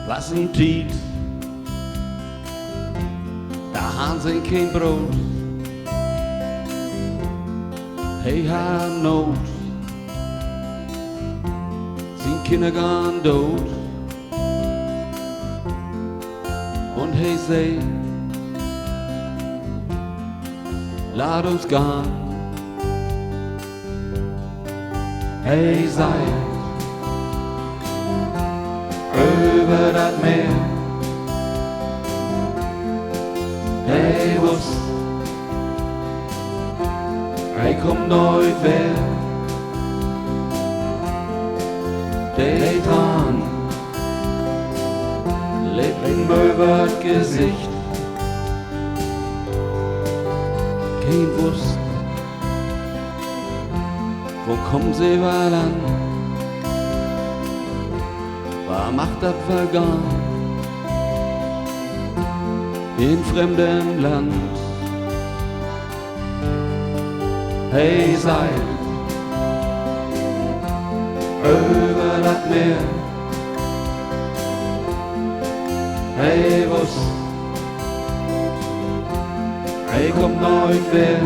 was ein Tiet, da haben sie kein Brot. Hey, hat Not, sind Kinder gone tot. Und hey, sei, lad uns gehen. Hey, sei, über das Meer. Hey, was, hey, kommt nooit weer. Die Tran lippen über das Gesicht. Kein Wusst, wo kommen sie mal an? Was macht das vergangen in fremdem Land? Hey, sei über das Meer. Hey, was, hey, kommt nooit weer.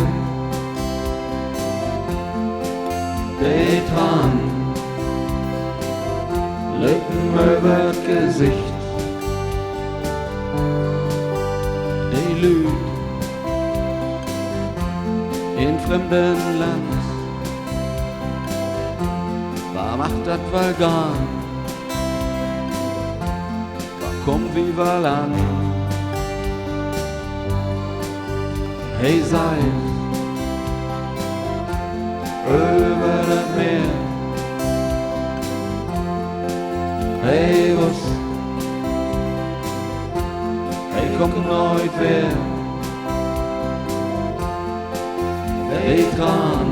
Die Tran lippen über das Gesicht. Die Lüg in fremden Land. Was macht das vergangen? Was kommt wie wir an? Hey, sei über das Meer. Hey, was, hey, kommt nooit weer. Die Tran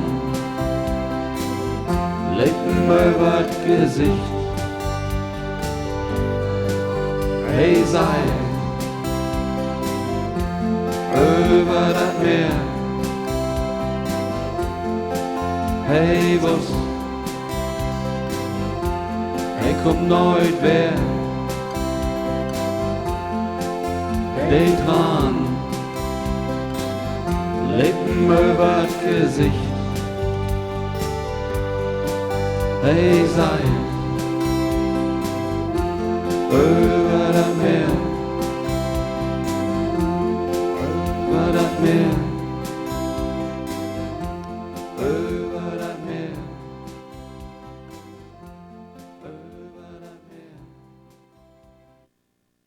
lippen über das Gesicht. Hey, sei über das Meer. Hey, was, hey, kommt nooit weer. Die Tran lippen über das Gesicht. Hey, sei über das Meer. Über das Meer.